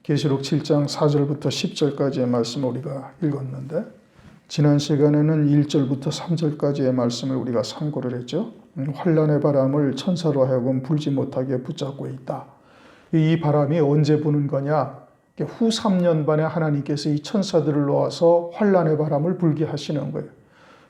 계시록 7장 4절부터 10절까지의 말씀을 우리가 읽었는데 지난 시간에는 1절부터 3절까지의 말씀을 우리가 참고를 했죠. 환난의 바람을 천사로 하여금 불지 못하게 붙잡고 있다. 이 바람이 언제 부는 거냐? 후 3년 반에 하나님께서 이 천사들을 놓아서 환난의 바람을 불게 하시는 거예요.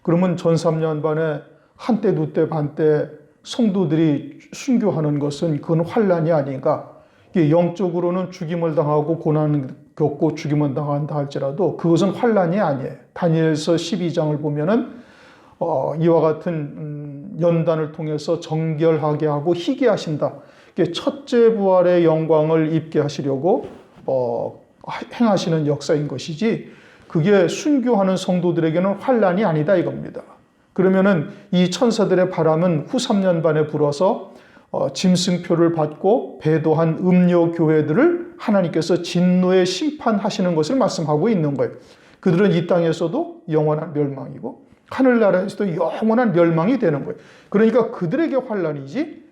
그러면 전 3년 반에 한때 두때 반때 성도들이 순교하는 것은 그건 환난이 아닌가? 영적으로는 죽임을 당하고 고난을 겪고 죽임을 당한다 할지라도 그것은 환난이 아니에요. 다니엘서 12장을 보면은 이와 같은 연단을 통해서 정결하게 하고 희게 하신다. 첫째 부활의 영광을 입게 하시려고 행하시는 역사인 것이지 그게 순교하는 성도들에게는 환난이 아니다 이겁니다. 그러면은 이 천사들의 바람은 후 3년 반에 불어서 짐승표를 받고 배도한 음료 교회들을 하나님께서 진노에 심판하시는 것을 말씀하고 있는 거예요. 그들은 이 땅에서도 영원한 멸망이고 하늘나라에서도 영원한 멸망이 되는 거예요. 그러니까 그들에게 환난이지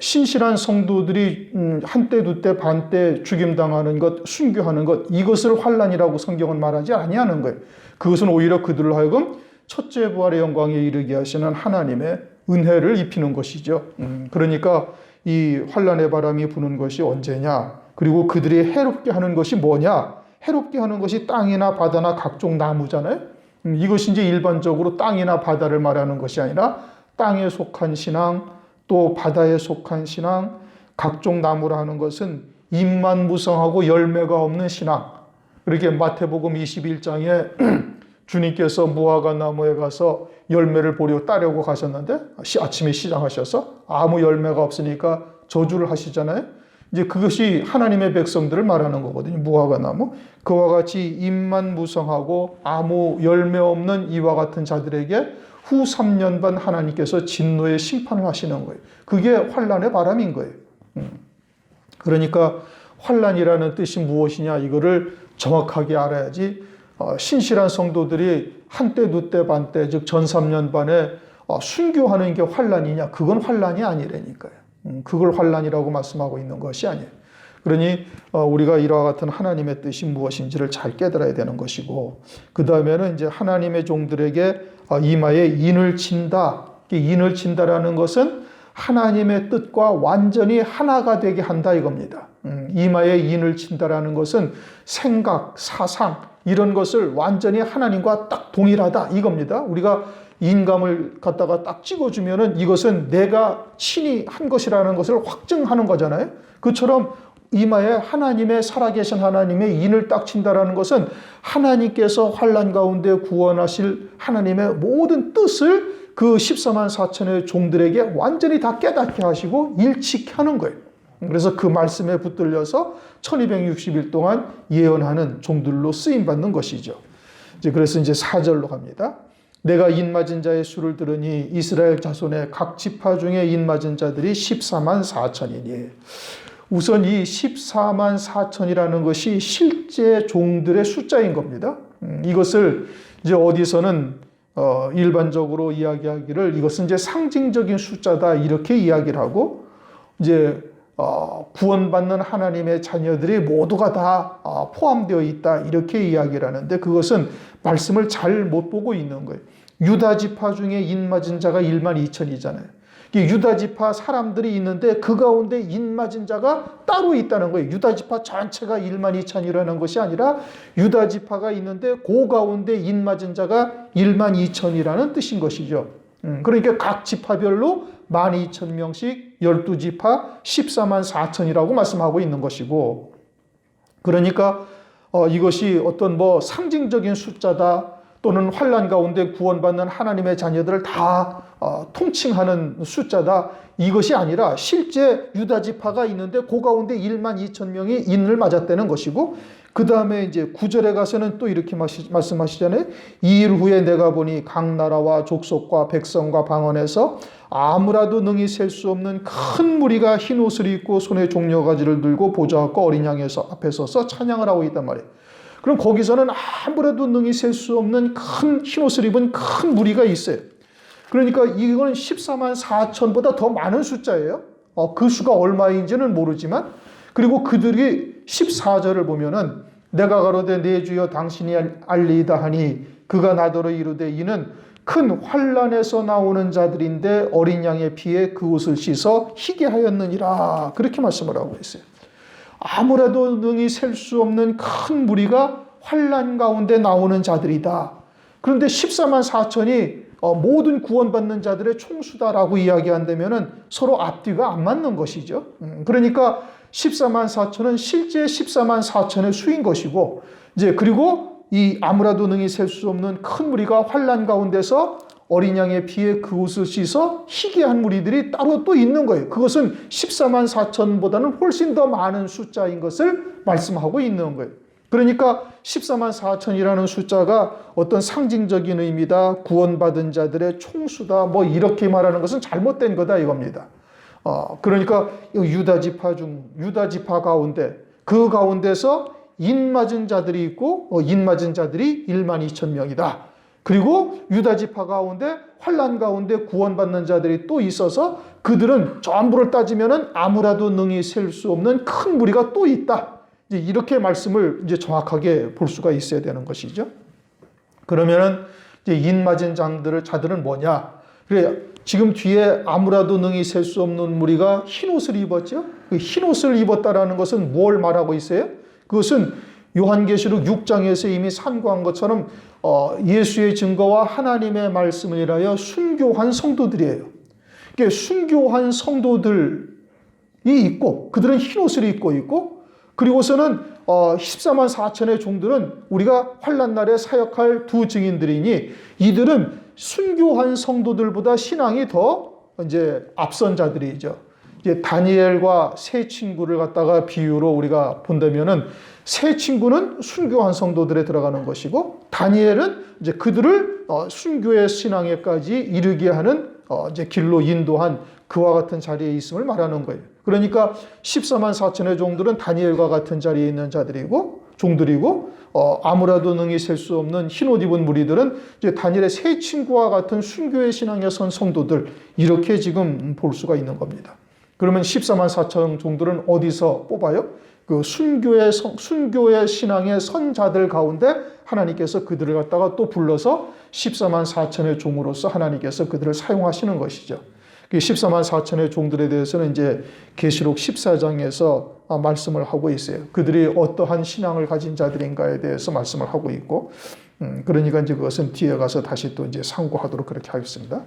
신실한 성도들이 한때 두때 반때 죽임당하는 것, 순교하는 것 이것을 환난이라고 성경은 말하지 아니하는 거예요. 그것은 오히려 그들을 하여금 첫째 부활의 영광에 이르게 하시는 하나님의 은혜를 입히는 것이죠. 그러니까 이 환난의 바람이 부는 것이 언제냐? 그리고 그들이 해롭게 하는 것이 뭐냐? 해롭게 하는 것이 땅이나 바다나 각종 나무잖아요. 이것이 이제 일반적으로 땅이나 바다를 말하는 것이 아니라 땅에 속한 신앙, 또 바다에 속한 신앙, 각종 나무라 하는 것은 잎만 무성하고 열매가 없는 신앙. 그렇게 마태복음 21장에 주님께서 무화과 나무에 가서 열매를 보려 따려고 가셨는데 아침에 시장하셔서 아무 열매가 없으니까 저주를 하시잖아요. 이제 그것이 하나님의 백성들을 말하는 거거든요. 무화과 나무. 그와 같이 잎만 무성하고 아무 열매 없는 이와 같은 자들에게 후 3년 반 하나님께서 진노의 심판을 하시는 거예요. 그게 환난의 바람인 거예요. 그러니까 환난이라는 뜻이 무엇이냐 이거를 정확하게 알아야지 신실한 성도들이 한때 두때 반때 즉 전 3년 반에 순교하는 게 환난이냐 그건 환난이 아니라니까요. 그걸 환난이라고 말씀하고 있는 것이 아니에요. 그러니 우리가 이와 같은 하나님의 뜻이 무엇인지를 잘 깨달아야 되는 것이고 그 다음에는 이제 하나님의 종들에게 이마에 인을 친다. 인을 친다라는 것은 하나님의 뜻과 완전히 하나가 되게 한다 이겁니다. 이마에 인을 친다라는 것은 생각, 사상 이런 것을 완전히 하나님과 딱 동일하다 이겁니다. 우리가 인감을 갖다가 딱 찍어주면은 이것은 내가 친히 한 것이라는 것을 확증하는 거잖아요. 그처럼 이마에 하나님의 살아계신 하나님의 인을 딱 친다라는 것은 하나님께서 환난 가운데 구원하실 하나님의 모든 뜻을 그 14만 4천의 종들에게 완전히 다 깨닫게 하시고 일치케 하는 거예요. 그래서 그 말씀에 붙들려서 1260일 동안 예언하는 종들로 쓰임받는 것이죠. 그래서 이제 4절로 갑니다. 내가 인맞은 자의 수를 들으니 이스라엘 자손의 각 지파 중에 인맞은 자들이 14만 4천이니 우선 이 14만 4천이라는 것이 실제 종들의 숫자인 겁니다. 이것을 이제 어디서는 일반적으로 이야기하기를 이것은 이제 상징적인 숫자다 이렇게 이야기를 하고 이제 구원받는 하나님의 자녀들이 모두가 다 포함되어 있다 이렇게 이야기를 하는데 그것은 말씀을 잘 못 보고 있는 거예요. 유다 지파 중에 인맞은 자가 1만 2천이잖아요. 유다 지파 사람들이 있는데 그 가운데 인맞은 자가 따로 있다는 거예요. 유다 지파 전체가 1만 2천이라는 것이 아니라 유다 지파가 있는데 그 가운데 인맞은 자가 1만 2천이라는 뜻인 것이죠. 그러니까 각 지파별로 12,000명씩 12지파 14만 4천이라고 말씀하고 있는 것이고 그러니까 이것이 어떤 상징적인 숫자다 또는 환난 가운데 구원받는 하나님의 자녀들을 다 통칭하는 숫자다 이것이 아니라 실제 유다 지파가 있는데 그 가운데 1만 2천 명이 인을 맞았다는 것이고 그 다음에 이제 9절에 가서는 또 이렇게 말씀하시잖아요. 2일 후에 내가 보니 각 나라와 족속과 백성과 방언에서 아무라도 능히 셀 수 없는 큰 무리가 흰 옷을 입고 손에 종려가지를 들고 보좌 앞과 어린 양 앞에 서서 찬양을 하고 있단 말이에요. 그럼 거기서는 아무래도 능히 셀 수 없는 큰 흰옷을 입은 큰 무리가 있어요. 그러니까 이건 14만 4천보다 더 많은 숫자예요. 그 수가 얼마인지는 모르지만 그리고 그들이 14절을 보면은 내가 가로되 내 주여 당신이 알리이다 하니 그가 나더러 이르되 이는 큰 환난에서 나오는 자들인데 어린 양의 피에 그 옷을 씻어 희게 하였느니라. 그렇게 말씀을 하고 있어요. 아무래도 능히 셀 수 없는 큰 무리가 환난 가운데 나오는 자들이다. 그런데 14만 4천이 모든 구원받는 자들의 총수다라고 이야기한다면은 서로 앞뒤가 안 맞는 것이죠. 그러니까 14만 4천은 실제 14만 4천의 수인 것이고, 이제 그리고 이 아무라도 능히 셀 수 없는 큰 무리가 환난 가운데서 어린 양의 피에 그 옷을 씻어 희게 한 무리들이 따로 또 있는 거예요. 그것은 14만 4천보다는 훨씬 더 많은 숫자인 것을 말씀하고 있는 거예요. 그러니까 14만 4천이라는 숫자가 어떤 상징적인 의미다, 구원받은 자들의 총수다, 뭐 이렇게 말하는 것은 잘못된 거다 이겁니다. 그러니까 유다 지파 가운데, 그 가운데서 인 맞은 자들이 있고 인 맞은 자들이 1만 2천 명이다. 그리고 유다 지파 가운데 환난 가운데 구원받는 자들이 또 있어서 그들은 전부를 따지면은 아무라도 능히 셀 수 없는 큰 무리가 또 있다. 이제 이렇게 말씀을 이제 정확하게 볼 수가 있어야 되는 것이죠. 그러면은 이제 인 맞은 자들은 뭐냐? 그래, 지금 뒤에 아무라도 능히 셀 수 없는 무리가 흰 옷을 입었죠. 그 흰 옷을 입었다라는 것은 뭘 말하고 있어요? 그것은 요한계시록 6장에서 이미 산구한 것처럼 예수의 증거와 하나님의 말씀을 인하여 순교한 성도들이에요. 그러니까 순교한 성도들이 있고 그들은 흰 옷을 입고 있고, 그리고서는 14만 4천의 종들은 우리가 환난 날에 사역할 두 증인들이니 이들은 순교한 성도들보다 신앙이 더 이제 앞선 자들이죠. 이제 다니엘과 세 친구를 갖다가 비유로 우리가 본다면은 세 친구는 순교한 성도들에 들어가는 것이고, 다니엘은 이제 그들을 순교의 신앙에까지 이르게 하는 이제 길로 인도한 그와 같은 자리에 있음을 말하는 거예요. 그러니까 14만 4천의 종들은 다니엘과 같은 자리에 있는 종들이고, 아무라도 능히 셀 수 없는 흰옷 입은 무리들은 이제 다니엘의 세 친구와 같은 순교의 신앙에 선 성도들, 이렇게 지금 볼 수가 있는 겁니다. 그러면 14만 4천 종들은 어디서 뽑아요? 그 순교의 신앙의 선자들 가운데 하나님께서 그들을 갖다가 또 불러서 14만 4천의 종으로서 하나님께서 그들을 사용하시는 것이죠. 14만 4천의 종들에 대해서는 이제 계시록 14장에서 말씀을 하고 있어요. 그들이 어떠한 신앙을 가진 자들인가에 대해서 말씀을 하고 있고, 그러니까 이제 그것은 뒤에 가서 다시 또 이제 상고하도록 그렇게 하겠습니다.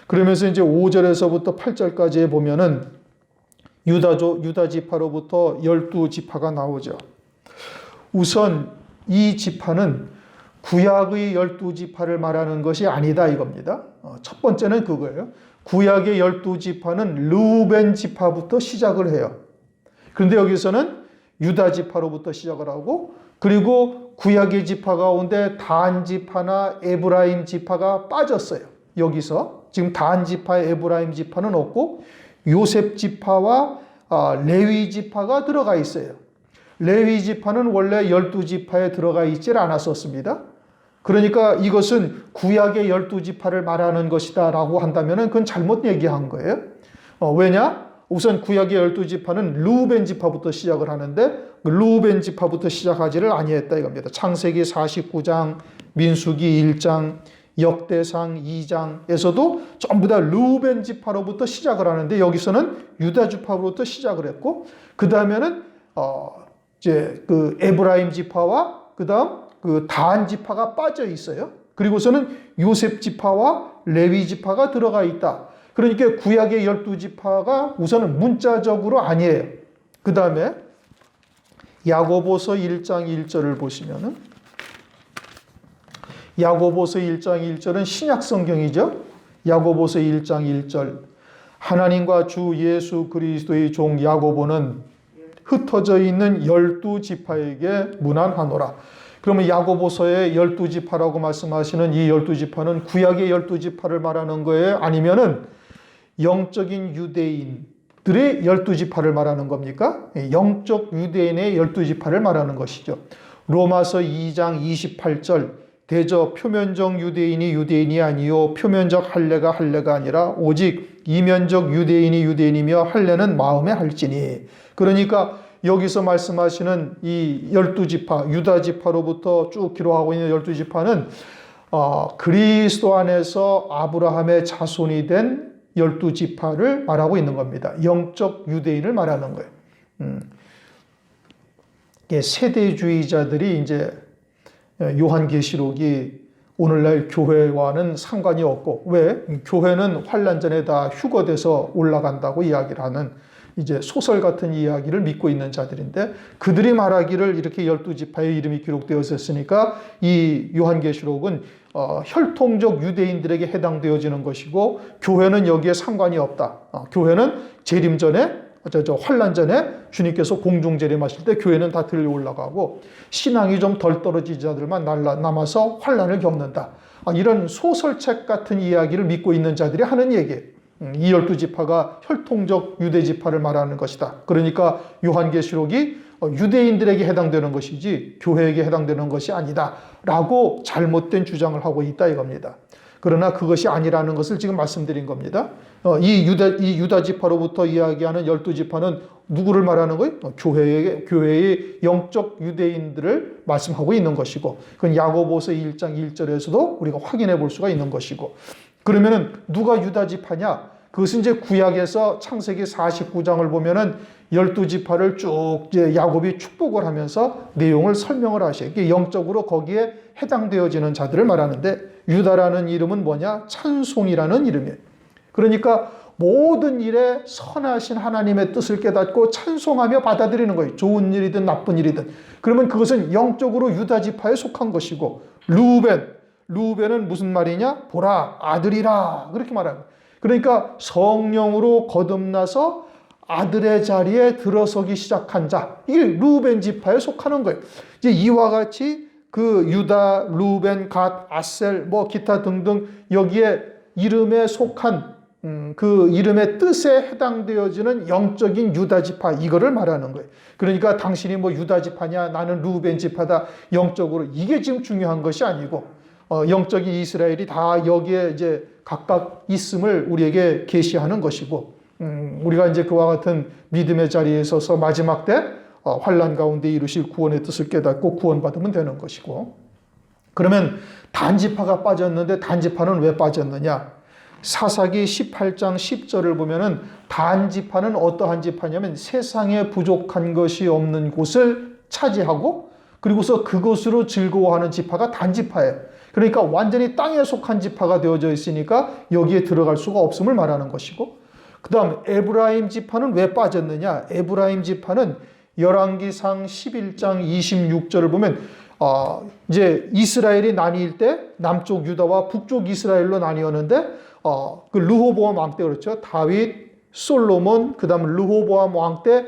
그러면서 이제 5절에서부터 8절까지에 보면은 유다 지파로부터 12지파가 나오죠. 우선 이 지파는 구약의 12지파를 말하는 것이 아니다 이겁니다. 첫 번째는 그거예요. 구약의 12지파는 르우벤 지파부터 시작을 해요. 그런데 여기서는 유다 지파로부터 시작을 하고, 그리고 구약의 지파 가운데 단 지파나 에브라임 지파가 빠졌어요. 여기서 지금 단 지파, 에브라임 지파는 없고 요셉 지파와 레위 지파가 들어가 있어요. 레위 지파는 원래 12지파에 들어가 있질 않았었습니다. 그러니까 이것은 구약의 12지파를 말하는 것이다 라고 한다면 그건 잘못 얘기한 거예요. 왜냐? 우선 구약의 12지파는 르우벤 지파부터 시작을 하는데 르우벤 지파부터 시작하지를 아니했다 이겁니다. 창세기 49장, 민수기 1장, 역대상 2장에서도 전부 다 르우벤 지파로부터 시작을 하는데 여기서는 유다 지파로부터 시작을 했고, 그 다음에는 이제 그 에브라임 지파와 그 다음 그 다한 지파가 빠져 있어요. 그리고서는 요셉 지파와 레위 지파가 들어가 있다. 그러니까 구약의 12지파가 우선은 문자적으로 아니에요. 그 다음에 야고보서 1장 1절을 보시면은, 야고보서 1장 1절은 신약 성경이죠. 야고보서 1장 1절. 하나님과 주 예수 그리스도의 종 야고보는 흩어져 있는 12지파에게 문안하노라. 그러면 야고보서의 12지파라고 말씀하시는 이 12지파는 구약의 12지파를 말하는 거예요? 아니면은 영적인 유대인들의 12지파를 말하는 겁니까? 영적 유대인의 12지파를 말하는 것이죠. 로마서 2장 28절. 대저 표면적 유대인이 유대인이 아니요 표면적 할례가 할례가 아니라 오직 이면적 유대인이 유대인이며 할례는 마음에 할지니. 그러니까 여기서 말씀하시는 이 12지파, 유다 지파로부터 쭉 기록하고 있는 12지파는 그리스도 안에서 아브라함의 자손이 된 12지파를 말하고 있는 겁니다. 영적 유대인을 말하는 거예요. 세대주의자들이 이제 요한계시록이 오늘날 교회와는 상관이 없고, 왜? 교회는 환란 전에 다 휴거돼서 올라간다고 이야기를 하는 이제 소설 같은 이야기를 믿고 있는 자들인데, 그들이 말하기를 이렇게 12지파의 이름이 기록되어 있었으니까 이 요한계시록은 혈통적 유대인들에게 해당되어지는 것이고, 교회는 여기에 상관이 없다. 교회는 재림 전에, 환란 전에 주님께서 공중 재림하실 때 교회는 다 들려 올라가고, 신앙이 좀 덜 떨어진 자들만 남아서 환란을 겪는다. 이런 소설책 같은 이야기를 믿고 있는 자들이 하는 얘기예요. 이 12지파가 혈통적 유대지파를 말하는 것이다. 그러니까 요한계시록이 유대인들에게 해당되는 것이지 교회에게 해당되는 것이 아니다 라고 잘못된 주장을 하고 있다 이겁니다. 그러나 그것이 아니라는 것을 지금 말씀드린 겁니다. 이 유다 지파로부터 이야기하는 12지파는 누구를 말하는 거예요? 교회의 영적 유대인들을 말씀하고 있는 것이고, 그건 야고보서 1장 1절에서도 우리가 확인해 볼 수가 있는 것이고, 그러면은 누가 유다 지파냐? 그것은 이제 구약에서 창세기 49장을 보면은 12지파를 쭉 이제 야곱이 축복을 하면서 내용을 설명을 하셔요. 이게 영적으로 거기에 해당되어지는 자들을 말하는데, 유다라는 이름은 뭐냐? 찬송이라는 이름이에요. 그러니까 모든 일에 선하신 하나님의 뜻을 깨닫고 찬송하며 받아들이는 거예요. 좋은 일이든 나쁜 일이든. 그러면 그것은 영적으로 유다 지파에 속한 것이고, 루벤은 무슨 말이냐? 보라, 아들이라. 그렇게 말하는 거예요. 그러니까 성령으로 거듭나서 아들의 자리에 들어서기 시작한 자, 이게 루벤 지파에 속하는 거예요. 이제 이와 같이 그 유다, 루벤, 갓, 아셀, 기타 등등 여기에 이름에 속한 그 이름의 뜻에 해당되어지는 영적인 유다 지파, 이거를 말하는 거예요. 그러니까 당신이 유다 지파냐, 나는 루벤 지파다, 영적으로 이게 지금 중요한 것이 아니고, 영적인 이스라엘이 다 여기에 이제 각각 있음을 우리에게 계시하는 것이고, 우리가 이제 그와 같은 믿음의 자리에 서서 마지막 때 환난 가운데 이루실 구원의 뜻을 깨닫고 구원받으면 되는 것이고, 그러면 단지파가 빠졌는데 단지파는 왜 빠졌느냐? 사사기 18장 10절을 보면은 단지파는 어떠한 지파냐면 세상에 부족한 것이 없는 곳을 차지하고, 그리고서 그것으로 즐거워하는 지파가 단지파예요. 그러니까 완전히 땅에 속한 지파가 되어져 있으니까 여기에 들어갈 수가 없음을 말하는 것이고, 그 다음 에브라임 지파는 왜 빠졌느냐? 에브라임 지파는 열왕기상 11장 26절을 보면 이제 이스라엘이 나뉠 때 남쪽 유다와 북쪽 이스라엘로 나뉘었는데, 그 르호보암 왕 때, 그렇죠? 다윗, 솔로몬, 그 다음 르호보암 왕 때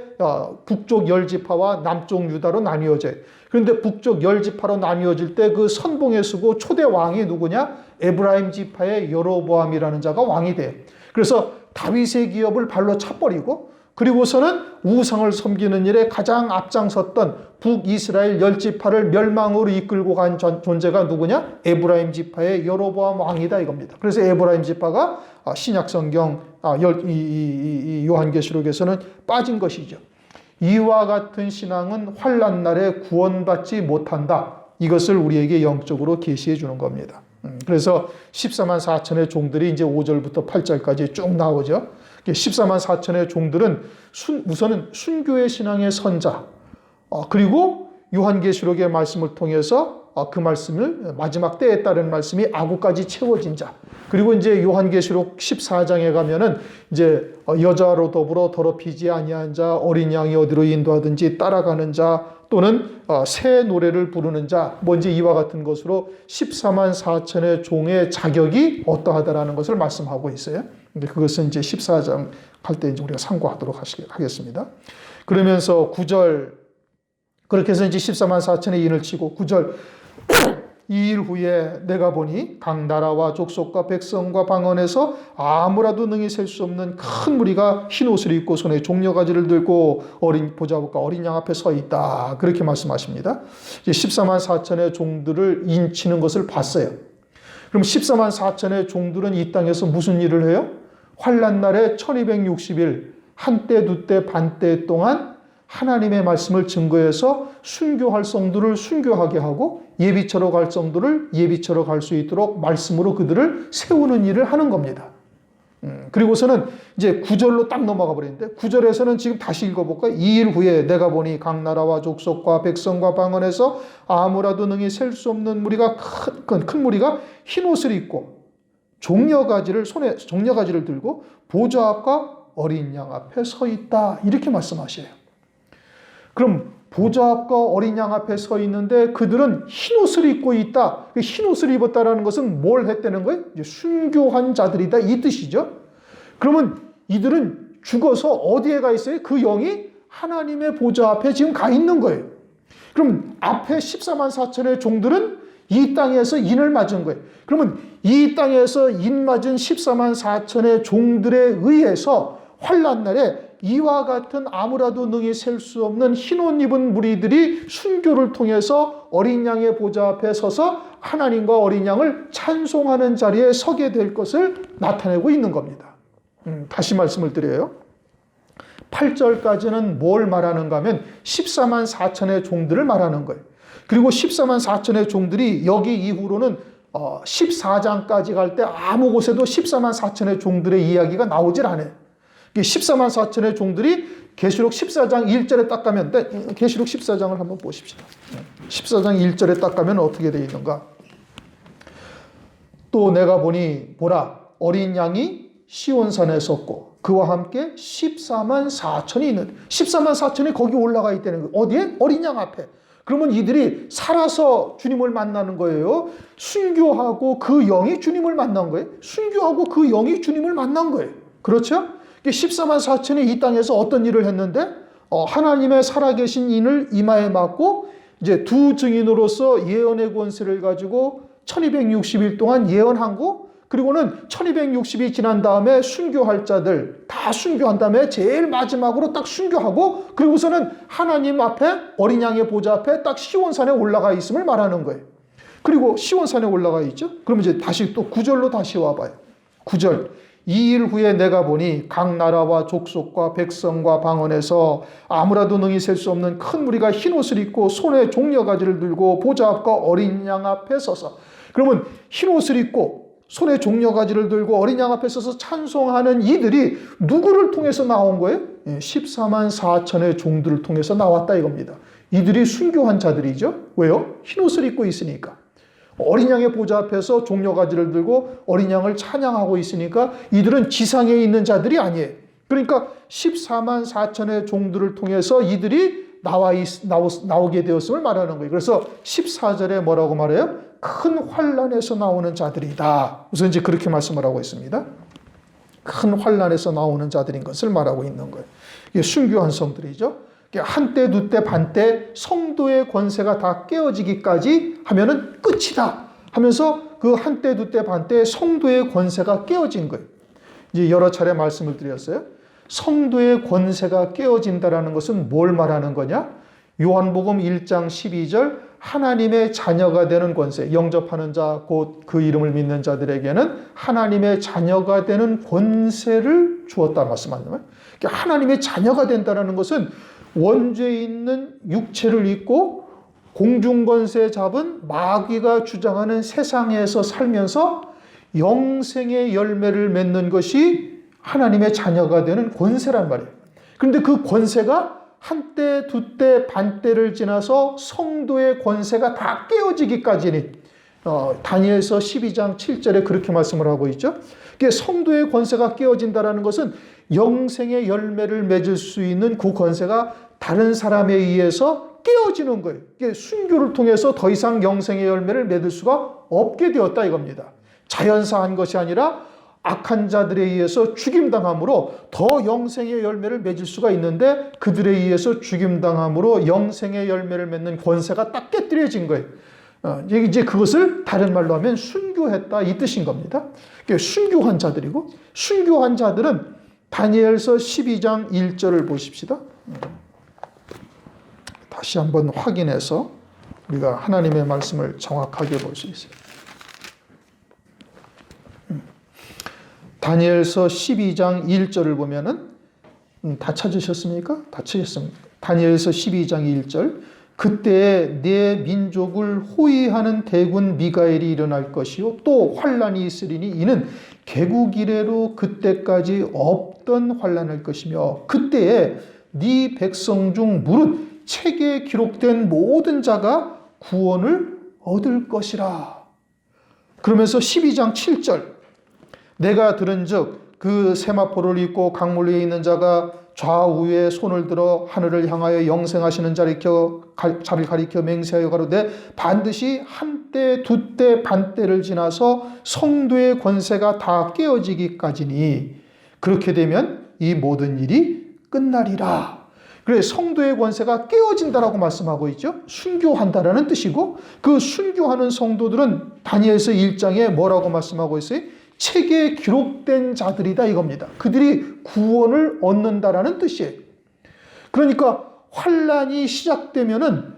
북쪽 10지파와 남쪽 유다로 나뉘어져요. 그런데 북쪽 10지파로 나뉘어질 때 그 선봉에 서고 초대 왕이 누구냐? 에브라임 지파의 여로보암이라는 자가 왕이 돼요. 그래서 다윗의 기업을 발로 차버리고, 그리고서는 우상을 섬기는 일에 가장 앞장섰던 북이스라엘 10지파를 멸망으로 이끌고 간 존재가 누구냐? 에브라임 지파의 여로보암 왕이다 이겁니다. 그래서 에브라임 지파가 신약성경 요한계시록에서는 빠진 것이죠. 이와 같은 신앙은 환난 날에 구원받지 못한다. 이것을 우리에게 영적으로 계시해 주는 겁니다. 그래서 14만 4천의 종들이 이제 5절부터 8절까지 쭉 나오죠. 14만 4천의 종들은 우선은 순교의 신앙의 선자, 그리고 요한계시록의 말씀을 통해서 그 말씀을 마지막 때에 따른 말씀이 아구까지 채워진 자, 그리고 이제 요한계시록 14장에 가면은 이제 여자로 더불어 더럽히지 아니한 자, 어린 양이 어디로 인도하든지 따라가는 자, 또는 새 노래를 부르는 자, 이제 이와 같은 것으로 14만 4천의 종의 자격이 어떠하다라는 것을 말씀하고 있어요. 근데 그것은 이제 14장 할 때 이제 우리가 상고하도록 하겠습니다. 그러면서 9절, 그렇게 해서 이제 14만 4천의 인을 치고 9절, 이 일 후에 내가 보니 각 나라와 족속과 백성과 방언에서 아무라도 능히 셀 수 없는 큰 무리가 흰 옷을 입고 손에 종려가지를 들고 보좌복과 어린 양 앞에 서 있다. 그렇게 말씀하십니다. 14만 4천의 종들을 인치는 것을 봤어요. 그럼 14만 4천의 종들은 이 땅에서 무슨 일을 해요? 환난 날에 1260일, 한때 두때 반때 동안 하나님의 말씀을 증거해서 순교할 성도를 순교하게 하고 예비처로 갈 성도를 예비처로 갈 수 있도록 말씀으로 그들을 세우는 일을 하는 겁니다. 그리고서는 이제 9절로 딱 넘어가 버리는데 9절에서는 지금 다시 읽어볼까요? 2일 후에 내가 보니 각 나라와 족속과 백성과 방언에서 아무라도 능히 셀 수 없는 무리가 큰 무리가 흰 옷을 입고 손에 종려가지를 들고 보좌 앞과 어린 양 앞에 서 있다. 이렇게 말씀하셔요. 그럼 보좌 앞과 어린 양 앞에 서 있는데 그들은 흰 옷을 입고 있다. 흰 옷을 입었다라는 것은 뭘 했다는 거예요? 이제 순교한 자들이다 이 뜻이죠. 그러면 이들은 죽어서 어디에 가 있어요? 그 영이 하나님의 보좌 앞에 지금 가 있는 거예요. 그럼 앞에 14만 4천의 종들은 이 땅에서 인을 맞은 거예요. 그러면 이 땅에서 인 맞은 14만 4천의 종들에 의해서 환난 날에 이와 같은 아무라도 능히 셀 수 없는 흰옷 입은 무리들이 순교를 통해서 어린 양의 보좌 앞에 서서 하나님과 어린 양을 찬송하는 자리에 서게 될 것을 나타내고 있는 겁니다. 다시 말씀을 드려요. 8절까지는 뭘 말하는가 하면 14만 4천의 종들을 말하는 거예요. 그리고 14만 4천의 종들이 여기 이후로는 14장까지 갈 때 아무 곳에도 14만 4천의 종들의 이야기가 나오질 않아요. 14만 4천의 종들이 계시록 14장 1절에 딱 가면 계시록 14장을 한번 보십시다. 14장 1절에 딱 가면 어떻게 되어 있는가? 또 내가 보니 보라 어린 양이 시온산에 섰고 그와 함께 14만 4천이 있는 14만 4천이 거기 올라가 있다는 거예요. 어디에? 어린 양 앞에. 그러면 이들이 살아서 주님을 만나는 거예요. 순교하고 그 영이 주님을 만난 거예요. 순교하고 그 영이 주님을 만난 거예요. 그렇죠? 14만 4천이 이 땅에서 어떤 일을 했는데 하나님의 살아계신 인을 이마에 맞고 이제 두 증인으로서 예언의 권세를 가지고 1260일 동안 예언한 거 그리고는 1260이 지난 다음에 순교할 자들 다 순교한 다음에 제일 마지막으로 딱 순교하고 그리고서는 하나님 앞에 어린 양의 보좌 앞에 딱 시온산에 올라가 있음을 말하는 거예요. 그리고 시온산에 올라가 있죠. 그러면 이제 다시 또 9절로 다시 와봐요. 9절 2일 후에 내가 보니 각 나라와 족속과 백성과 방언에서 아무라도 능히 셀 수 없는 큰 무리가 흰 옷을 입고 손에 종려가지를 들고 보좌 앞과 어린 양 앞에 서서 그러면 흰 옷을 입고 손에 종려가지를 들고 어린 양 앞에 서서 찬송하는 이들이 누구를 통해서 나온 거예요? 14만 4천의 종들을 통해서 나왔다 이겁니다. 이들이 순교한 자들이죠. 왜요? 흰 옷을 입고 있으니까. 어린 양의 보좌 앞에서 종려가지를 들고 어린 양을 찬양하고 있으니까 이들은 지상에 있는 자들이 아니에요. 그러니까 14만 4천의 종들을 통해서 이들이 나오게 되었음을 말하는 거예요. 그래서 14절에 뭐라고 말해요? 큰 환난에서 나오는 자들이다. 우선 이제 그렇게 말씀을 하고 있습니다. 큰 환난에서 나오는 자들인 것을 말하고 있는 거예요. 이게 순교한 성들이죠. 한때 두때 반때 성도의 권세가 다 깨어지기까지 하면은 끝이다 하면서 그 한때 두때 반때 성도의 권세가 깨어진 거예요. 이제 여러 차례 말씀을 드렸어요. 성도의 권세가 깨어진다라는 것은 뭘 말하는 거냐? 요한복음 1장 12절 하나님의 자녀가 되는 권세, 영접하는 자, 곧 그 이름을 믿는 자들에게는 하나님의 자녀가 되는 권세를 주었다 말씀하는 거예요. 하나님의 자녀가 된다는 것은 원죄에 있는 육체를 입고 공중권세 잡은 마귀가 주장하는 세상에서 살면서 영생의 열매를 맺는 것이 하나님의 자녀가 되는 권세란 말이에요. 그런데 그 권세가 한때, 두때, 반때를 지나서 성도의 권세가 다 깨어지기까지니 다니엘서 12장 7절에 그렇게 말씀을 하고 있죠. 성도의 권세가 깨어진다는 것은 영생의 열매를 맺을 수 있는 그 권세가 다른 사람에 의해서 깨어지는 거예요. 순교를 통해서 더 이상 영생의 열매를 맺을 수가 없게 되었다 이겁니다. 자연사한 것이 아니라 악한 자들에 의해서 죽임당함으로 더 영생의 열매를 맺을 수가 있는데 그들에 의해서 죽임당함으로 영생의 열매를 맺는 권세가 딱 깨뜨려진 거예요. 이제 그것을 다른 말로 하면 순교했다 이 뜻인 겁니다. 순교한 자들이고 순교한 자들은 다니엘서 12장 1절을 보십시다. 다시 한번 확인해서 우리가 하나님의 말씀을 정확하게 볼 수 있어요. 다니엘서 12장 1절을 보면은 다 찾으셨습니까? 다 찾으셨습니까? 다니엘서 12장 1절. 그때에 내 민족을 호위하는 대군 미가엘이 일어날 것이요 또 환란이 있으리니 이는 개국 이래로 그때까지 없던 환란일 것이며 그때에 네 백성 중 무릇 책에 기록된 모든 자가 구원을 얻을 것이라. 그러면서 12장 7절. 내가 들은즉 그 세마포를 입고 강물 위에 있는 자가 좌우에 손을 들어 하늘을 향하여 영생하시는 자를 가리켜 맹세하여 가로되 반드시 한때 두때 반때를 지나서 성도의 권세가 다 깨어지기까지니 그렇게 되면 이 모든 일이 끝나리라. 그래 성도의 권세가 깨어진다라고 말씀하고 있죠. 순교한다라는 뜻이고 그 순교하는 성도들은 다니엘서 1장에 뭐라고 말씀하고 있어요? 책에 기록된 자들이다 이겁니다. 그들이 구원을 얻는다라는 뜻이에요. 그러니까 환란이 시작되면은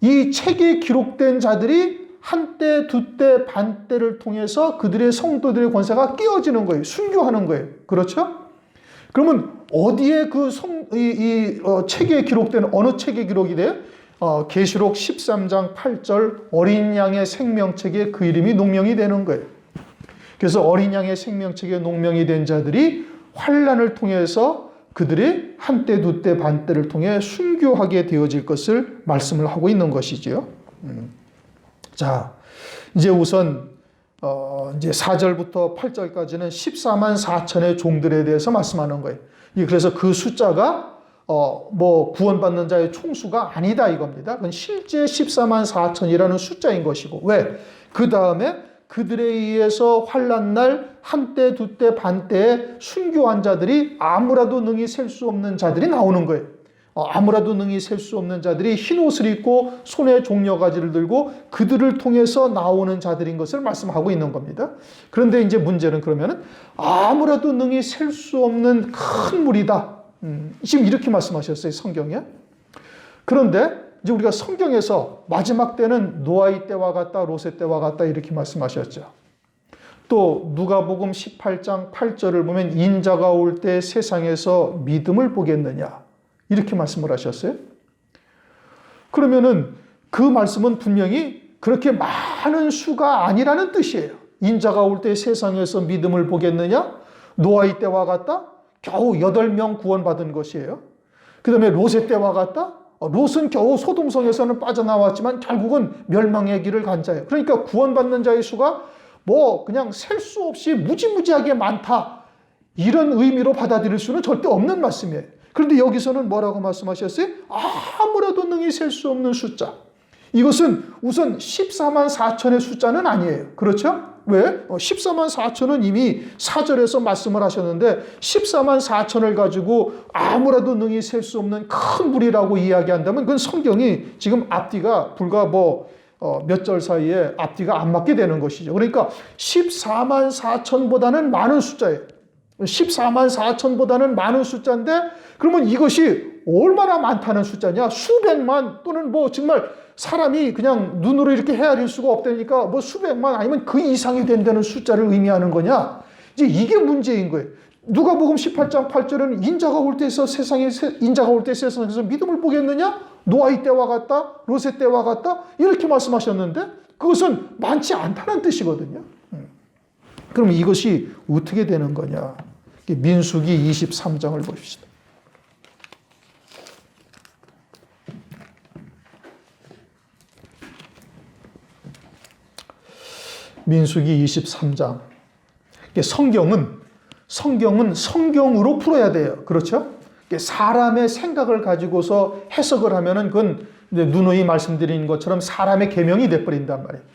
이 책에 기록된 자들이 한때, 두때, 반때를 통해서 그들의 성도들의 권세가 깨어지는 거예요. 순교하는 거예요. 그렇죠? 그러면 어디에 책에 기록된 어느 책에 기록이 돼요? 계시록 13장 8절 어린 양의 생명책에 그 이름이 농명이 되는 거예요. 그래서 어린 양의 생명책에 농명이 된 자들이 환란을 통해서 그들의 한때, 두때, 반때를 통해 순교하게 되어질 것을 말씀을 하고 있는 것이지요. 자, 이제 우선 이제 4절부터 8절까지는 14만 4천의 종들에 대해서 말씀하는 거예요. 그래서 그 숫자가 구원받는 자의 총수가 아니다 이겁니다. 그건 실제 14만 4천이라는 숫자인 것이고 왜? 그 다음에 그들에 의해서 환난날 한때 두때 반때에 순교한 자들이 아무라도 능히 셀 수 없는 자들이 나오는 거예요. 아무라도 능히 셀 수 없는 자들이 흰 옷을 입고 손에 종려가지를 들고 그들을 통해서 나오는 자들인 것을 말씀하고 있는 겁니다. 그런데 이제 문제는 그러면은 아무라도 능히 셀 수 없는 큰 무리다. 지금 이렇게 말씀하셨어요, 성경에. 그런데 이제 우리가 성경에서 마지막 때는 노아의 때와 같다, 롯의 때와 같다 이렇게 말씀하셨죠. 또 누가복음 18장 8절을 보면 인자가 올 때 세상에서 믿음을 보겠느냐 이렇게 말씀을 하셨어요. 그러면은 그 말씀은 분명히 그렇게 많은 수가 아니라는 뜻이에요. 인자가 올 때 세상에서 믿음을 보겠느냐? 노아의 때와 같다? 겨우 8명 구원받은 것이에요. 그 다음에 롯의 때와 같다? 롯은 겨우 소돔성에서는 빠져나왔지만 결국은 멸망의 길을 간 자예요. 그러니까 구원받는 자의 수가 그냥 셀 수 없이 무지무지하게 많다. 이런 의미로 받아들일 수는 절대 없는 말씀이에요. 그런데 여기서는 뭐라고 말씀하셨어요? 아무래도 능히 셀 수 없는 숫자. 이것은 우선 14만 4천의 숫자는 아니에요. 그렇죠? 왜? 14만 4천은 이미 4절에서 말씀을 하셨는데 14만 4천을 가지고 아무래도 능히 셀 수 없는 큰 무리라고 이야기한다면 그건 성경이 지금 앞뒤가 불과 몇 절 사이에 앞뒤가 안 맞게 되는 것이죠. 그러니까 14만 4천보다는 많은 숫자예요. 14만 4천보다는 많은 숫자인데 그러면 이것이 얼마나 많다는 숫자냐? 수백만 또는 정말 사람이 그냥 눈으로 이렇게 헤아릴 수가 없다니까 수백만 아니면 그 이상이 된다는 숫자를 의미하는 거냐? 이제 이게 문제인 거예요. 누가복음 18장 8절은 인자가 올 때에서 세상에서 믿음을 보겠느냐? 노아의 때와 같다, 롯의 때와 같다 이렇게 말씀하셨는데 그것은 많지 않다는 뜻이거든요. 그럼 이것이 어떻게 되는 거냐? 민수기 23장을 봅시다. 민수기 23장. 성경은 성경으로 풀어야 돼요. 그렇죠? 사람의 생각을 가지고서 해석을 하면은 그건 누누이 말씀드린 것처럼 사람의 계명이 돼버린단 말이에요.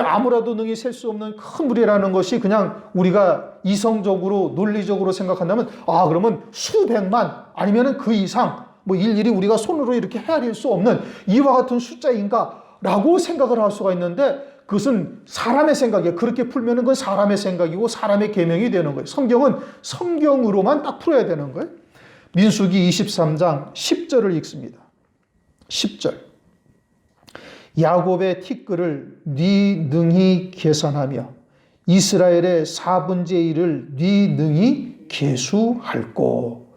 아무라도 능히 셀 수 없는 큰 무리라는 것이 그냥 우리가 이성적으로 논리적으로 생각한다면 그러면 수백만 아니면은 그 이상 일일이 우리가 손으로 이렇게 헤아릴 수 없는 이와 같은 숫자인가라고 생각을 할 수가 있는데 그것은 사람의 생각이에요. 그렇게 풀면은 그건 사람의 생각이고 사람의 계명이 되는 거예요. 성경은 성경으로만 딱 풀어야 되는 거예요. 민수기 23장 10절을 읽습니다. 10절. 야곱의 티끌을 네 능히 계산하며 이스라엘의 1/4를 네 능히 계수할꼬.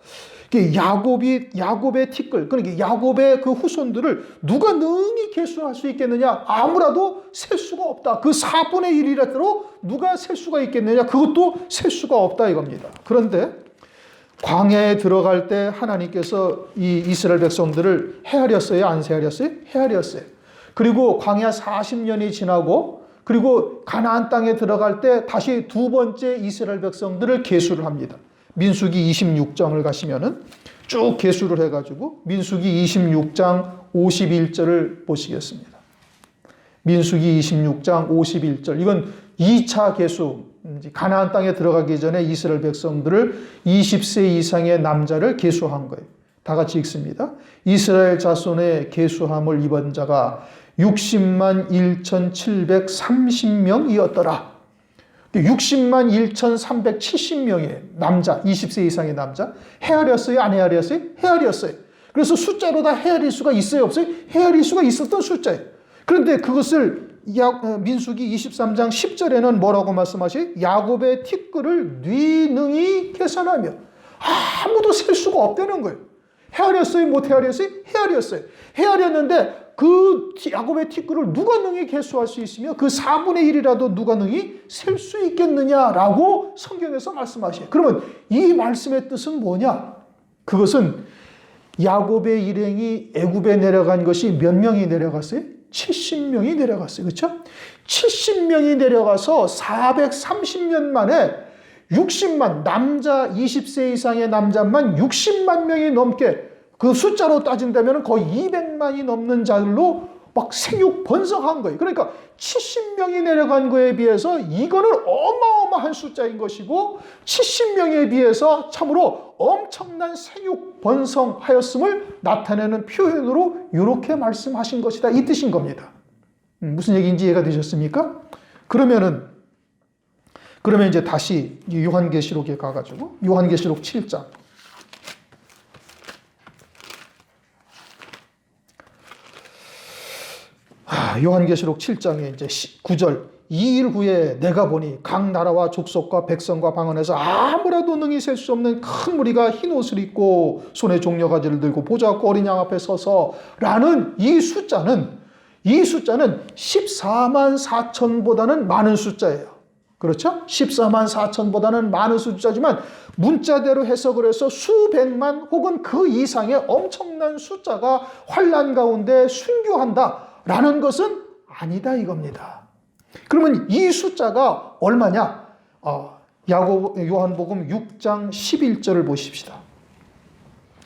야곱의 티끌, 그러니까 야곱의 그 후손들을 누가 능히 계수할 수 있겠느냐? 아무라도 셀 수가 없다. 그 4분의 1이라도 누가 셀 수가 있겠느냐? 그것도 셀 수가 없다 이겁니다. 그런데 광야에 들어갈 때 하나님께서 이 이스라엘 백성들을 헤아렸어요? 안 헤아렸어요? 헤아렸어요. 그리고 광야 40년이 지나고 그리고 가나안 땅에 들어갈 때 다시 두 번째 이스라엘 백성들을 계수를 합니다. 민수기 26장을 가시면은 쭉 계수를 해가지고 민수기 26장 51절을 보시겠습니다. 민수기 26장 51절. 이건 2차 계수. 가나안 땅에 들어가기 전에 이스라엘 백성들을 20세 이상의 남자를 계수한 거예요. 다 같이 읽습니다. 이스라엘 자손의 계수함을 입은 자가 60만 1,730명이었더라. 60만 1,370명의 남자, 20세 이상의 남자. 헤아렸어요? 안 헤아렸어요? 헤아렸어요. 그래서 숫자로 다 헤아릴 수가 있어요? 없어요? 헤아릴 수가 있었던 숫자예요. 그런데 그것을 민수기 23장 10절에는 뭐라고 말씀하셔요? 야곱의 티끌을 뉘능히 계산하며 아무도 셀 수가 없다는 거예요. 헤아렸어요? 못 헤아렸어요? 헤아렸어요. 헤아렸는데 그 야곱의 티끌을 누가 능히 계수할 수 있으며 그 4분의 1이라도 누가 능히 셀 수 있겠느냐라고 성경에서 말씀하셔요. 그러면 이 말씀의 뜻은 뭐냐? 그것은 야곱의 일행이 애굽에 내려간 것이 몇 명이 내려갔어요? 70명이 내려갔어요. 그렇죠? 70명이 내려가서 430년 만에 60만 남자 20세 이상의 남자만 60만 명이 넘게 그 숫자로 따진다면 거의 200만이 넘는 자들로 막 생육 번성한 거예요. 그러니까 70명이 내려간 거에 비해서 이거는 어마어마한 숫자인 것이고 70명에 비해서 참으로 엄청난 생육 번성하였음을 나타내는 표현으로 이렇게 말씀하신 것이다. 이 뜻인 겁니다. 무슨 얘기인지 이해가 되셨습니까? 그러면 이제 다시 요한계시록에 가가지고 요한계시록 7장. 요한계시록 7장에 이제 9절. 2일 후에 내가 보니 각 나라와 족속과 백성과 방언에서 아무라도 능히 셀 수 없는 큰 무리가 흰 옷을 입고 손에 종려가지를 들고 보좌와 어린 양 앞에 서서 라는 이 숫자는 14만 4천보다는 많은 숫자예요. 그렇죠? 14만 4천보다는 많은 숫자지만 문자대로 해석을 해서 수백만 혹은 그 이상의 엄청난 숫자가 환난 가운데 순교한다 라는 것은 아니다 이겁니다. 그러면 이 숫자가 얼마냐? 요한복음 6장 11절을 보십시다.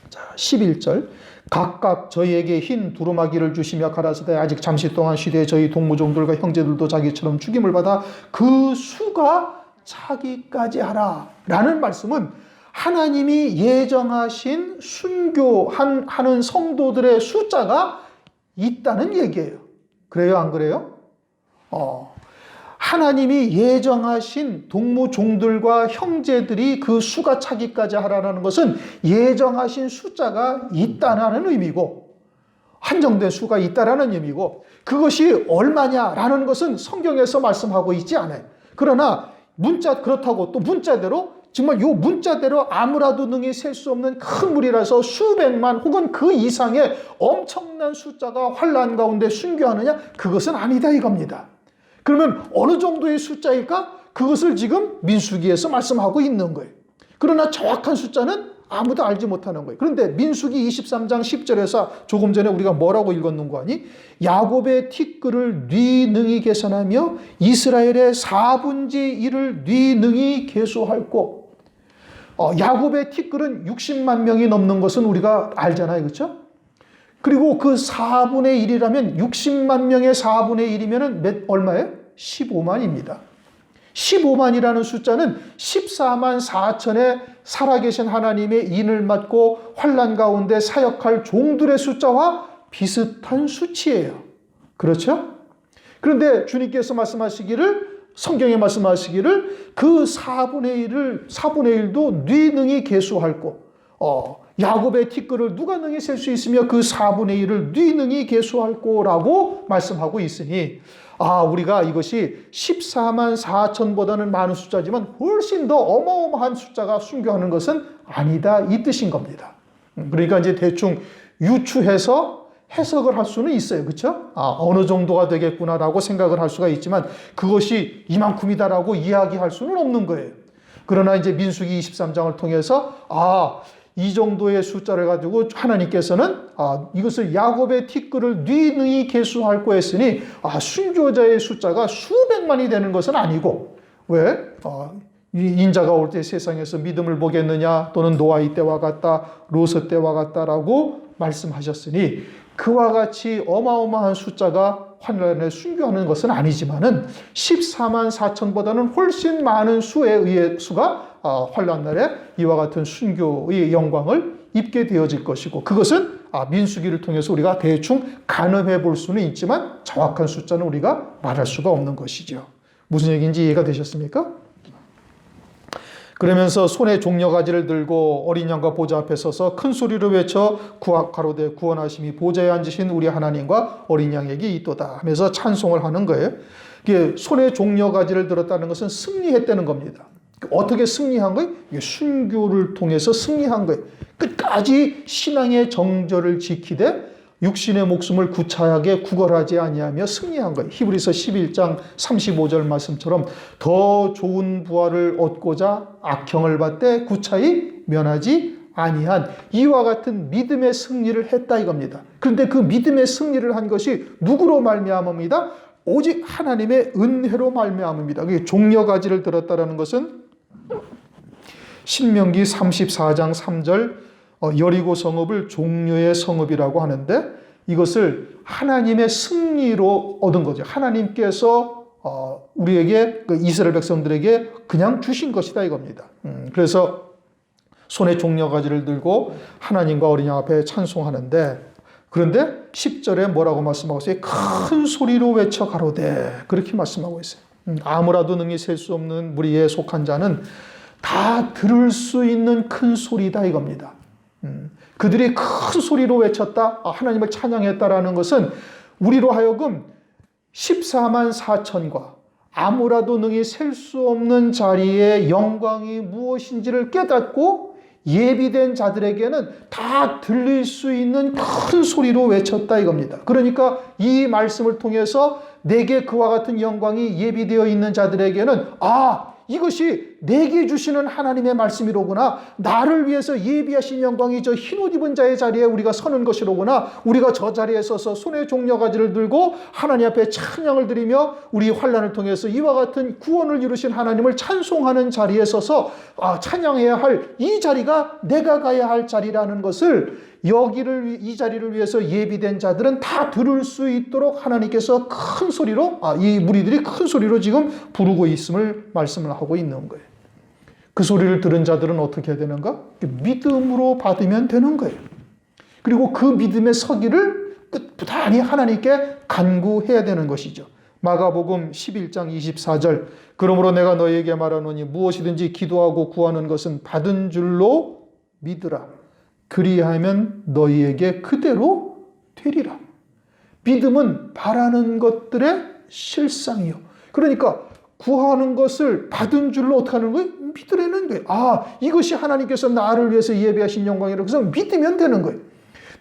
자, 11절. 각각 저희에게 흰 두루마기를 주시며 가라사대 아직 잠시 동안 쉬되 저희 동무종들과 형제들도 자기처럼 죽임을 받아 그 수가 차기까지 하라 라는 말씀은 하나님이 예정하신 순교하는 성도들의 숫자가 있다는 얘기예요. 그래요? 안 그래요? 하나님이 예정하신 동무종들과 형제들이 그 수가 차기까지 하라는 것은 예정하신 숫자가 있다는 의미고 한정된 수가 있다는 의미고 그것이 얼마냐라는 것은 성경에서 말씀하고 있지 않아요. 그러나 그렇다고 또 문자대로 정말 요 문자대로 아무라도 능히 셀 수 없는 큰 무리라서 수백만 혹은 그 이상의 엄청난 숫자가 환난 가운데 순교하느냐? 그것은 아니다 이겁니다. 그러면 어느 정도의 숫자일까? 그것을 지금 민수기에서 말씀하고 있는 거예요. 그러나 정확한 숫자는 아무도 알지 못하는 거예요. 그런데 민수기 23장 10절에서 조금 전에 우리가 뭐라고 읽었는 거 아니? 야곱의 티끌을 뉘능히 계산하며 이스라엘의 4분의 1을 뉘능히 계수할고 야곱의 티끌은 60만 명이 넘는 것은 우리가 알잖아요. 그렇죠? 그리고 그 4분의 1이라면 60만 명의 4분의 1이면 얼마예요? 15만입니다. 15만이라는 숫자는 14만 4천의 살아계신 하나님의 인을 맡고 환난 가운데 사역할 종들의 숫자와 비슷한 수치예요. 그렇죠? 그런데 주님께서 성경에 말씀하시기를 그 4분의 1도 뉘능히 계수할고 야곱의 티끌을 누가 능히 셀 수 있으며 그 4분의 1을 뉘능히 계수할고라고 말씀하고 있으니 우리가 이것이 14만 4천보다는 많은 숫자지만 훨씬 더 어마어마한 숫자가 순교하는 것은 아니다 이 뜻인 겁니다. 그러니까 이제 대충 유추해서 해석을 할 수는 있어요. 그렇죠? 어느 정도가 되겠구나라고 생각을 할 수가 있지만 그것이 이만큼이다라고 이야기할 수는 없는 거예요. 그러나 이제 민수기 23장을 통해서 이 정도의 숫자를 가지고 하나님께서는 이것을 야곱의 티끌을 뉘능히 계수할 거였으니 순교자의 숫자가 수백만이 되는 것은 아니고 왜? 인자가 올 때 세상에서 믿음을 보겠느냐 또는 노아의 때와 같다 롯의 때와 같다라고 말씀하셨으니 그와 같이 어마어마한 숫자가 환란에 순교하는 것은 아니지만은 14만 4천보다는 훨씬 많은 수가 환란날에 이와 같은 순교의 영광을 입게 되어질 것이고 그것은 민수기를 통해서 우리가 대충 가늠해 볼 수는 있지만 정확한 숫자는 우리가 말할 수가 없는 것이죠. 무슨 얘기인지 이해가 되셨습니까? 그러면서 손에 종려가지를 들고 어린 양과 보좌 앞에 서서 큰 소리로 외쳐 가로되 구원하심이 보좌에 앉으신 우리 하나님과 어린 양에게 있도다 하면서 찬송을 하는 거예요. 이게 손에 종려가지를 들었다는 것은 승리했다는 겁니다. 어떻게 승리한 거예요? 순교를 통해서 승리한 거예요. 끝까지 신앙의 정절을 지키되 육신의 목숨을 구차하게 구걸하지 아니하며 승리한 거예요. 히브리서 11장 35절 말씀처럼 더 좋은 부활을 얻고자 악형을 받되 구차히 면하지 아니한 이와 같은 믿음의 승리를 했다 이겁니다. 그런데 그 믿음의 승리를 한 것이 누구로 말미암습니다? 오직 하나님의 은혜로 말미암습니다. 그게 종려가지를 들었다라는 것은 신명기 34장 3절 여리고 성읍을 종려의 성읍이라고 하는데 이것을 하나님의 승리로 얻은 거죠. 하나님께서 우리에게 이스라엘 백성들에게 그냥 주신 것이다 이겁니다. 그래서 손에 종려가지를 들고 하나님과 어린 양 앞에 찬송하는데 그런데 10절에 뭐라고 말씀하고 있어요? 큰 소리로 외쳐 가로되 그렇게 말씀하고 있어요. 아무라도 능히 셀 수 없는 무리에 속한 자는 다 들을 수 있는 큰 소리다 이겁니다. 그들이 큰 소리로 외쳤다, 하나님을 찬양했다라는 것은 우리로 하여금 14만 4천과 아무라도 능히 셀 수 없는 자리의 영광이 무엇인지를 깨닫고 예비된 자들에게는 다 들릴 수 있는 큰 소리로 외쳤다 이겁니다. 그러니까 이 말씀을 통해서 내게 그와 같은 영광이 예비되어 있는 자들에게는 이것이 내게 주시는 하나님의 말씀이로구나. 나를 위해서 예비하신 영광이 저 흰옷 입은 자의 자리에 우리가 서는 것이로구나. 우리가 저 자리에 서서 손에 종려가지를 들고 하나님 앞에 찬양을 드리며 우리 환난을 통해서 이와 같은 구원을 이루신 하나님을 찬송하는 자리에 서서 찬양해야 할 이 자리가 내가 가야 할 자리라는 것을 이 자리를 위해서 예비된 자들은 다 들을 수 있도록 하나님께서 큰 소리로 이 무리들이 큰 소리로 지금 부르고 있음을 말씀을 하고 있는 거예요. 그 소리를 들은 자들은 어떻게 해야 되는가? 믿음으로 받으면 되는 거예요. 그리고 그 믿음의 서기를 끝부단히 하나님께 간구해야 되는 것이죠. 마가복음 11장 24절 그러므로 내가 너희에게 말하노니 무엇이든지 기도하고 구하는 것은 받은 줄로 믿으라. 그리하면 너희에게 그대로 되리라. 믿음은 바라는 것들의 실상이요. 그러니까 구하는 것을 받은 줄로 어떻게 하는 거예요? 믿으라는 거예요. 이것이 하나님께서 나를 위해서 예배하신 영광이라고 해서 믿으면 되는 거예요.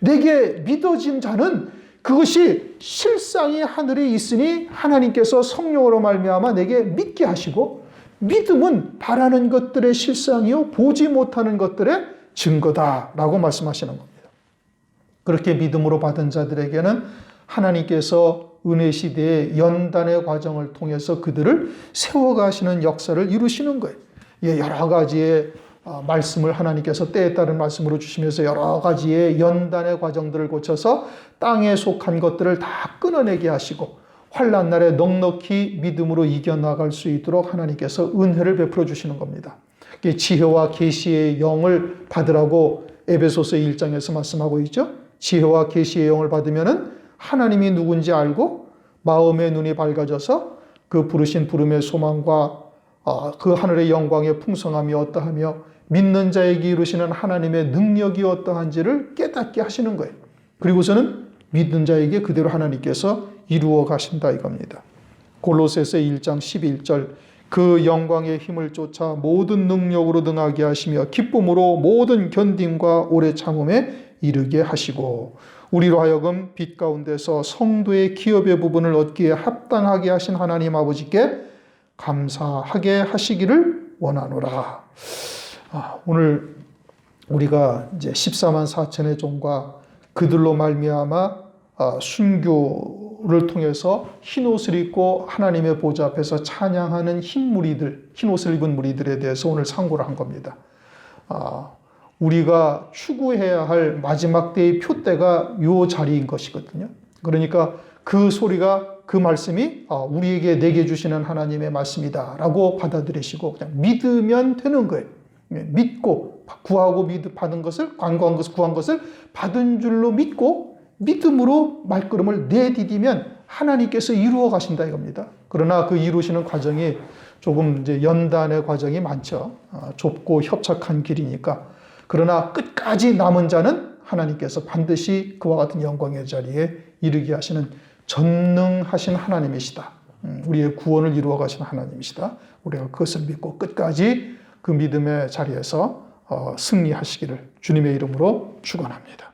내게 믿어진 자는 그것이 실상이 하늘에 있으니 하나님께서 성령으로 말미암아 내게 믿게 하시고 믿음은 바라는 것들의 실상이요 보지 못하는 것들의 증거다라고 말씀하시는 겁니다. 그렇게 믿음으로 받은 자들에게는 하나님께서 은혜 시대의 연단의 과정을 통해서 그들을 세워가시는 역사를 이루시는 거예요. 여러 가지의 말씀을 하나님께서 때에 따른 말씀으로 주시면서 여러 가지의 연단의 과정들을 거쳐서 땅에 속한 것들을 다 끊어내게 하시고 환난 날에 넉넉히 믿음으로 이겨나갈 수 있도록 하나님께서 은혜를 베풀어 주시는 겁니다. 지혜와 계시의 영을 받으라고 에베소서 1장에서 말씀하고 있죠. 지혜와 계시의 영을 받으면은 하나님이 누군지 알고 마음의 눈이 밝아져서 그 부르신 부름의 소망과 그 하늘의 영광의 풍성함이 어떠하며 믿는 자에게 이루시는 하나님의 능력이 어떠한지를 깨닫게 하시는 거예요. 그리고서는 믿는 자에게 그대로 하나님께서 이루어 가신다 이겁니다. 골로새서 1장 11절 그 영광의 힘을 쫓아 모든 능력으로 능하게 하시며 기쁨으로 모든 견딤과 오래 참음에 이르게 하시고 우리로 하여금 빛 가운데서 성도의 기업의 부분을 얻기에 합당하게 하신 하나님 아버지께 감사하게 하시기를 원하노라. 오늘 우리가 이제 14만 4천의 종과 그들로 말미암아 순교를 통해서 흰 옷을 입고 하나님의 보좌 앞에서 찬양하는 흰 옷을 입은 무리들에 대해서 오늘 상고를 한 겁니다. 우리가 추구해야 할 마지막 때의 표대가 요 자리인 것이거든요. 그러니까 그 소리가, 그 말씀이 우리에게 내게 주시는 하나님의 말씀이다라고 받아들이시고 그냥 믿으면 되는 거예요. 믿고 구하고 받은 것을, 간구한 것을, 구한 것을 받은 줄로 믿고 믿음으로 말걸음을 내디디면 하나님께서 이루어 가신다 이겁니다. 그러나 그 이루시는 과정이 조금 이제 연단의 과정이 많죠. 좁고 협착한 길이니까. 그러나 끝까지 남은 자는 하나님께서 반드시 그와 같은 영광의 자리에 이르게 하시는 전능하신 하나님이시다. 우리의 구원을 이루어 가시는 하나님이시다. 우리가 그것을 믿고 끝까지 그 믿음의 자리에서 승리하시기를 주님의 이름으로 축원합니다.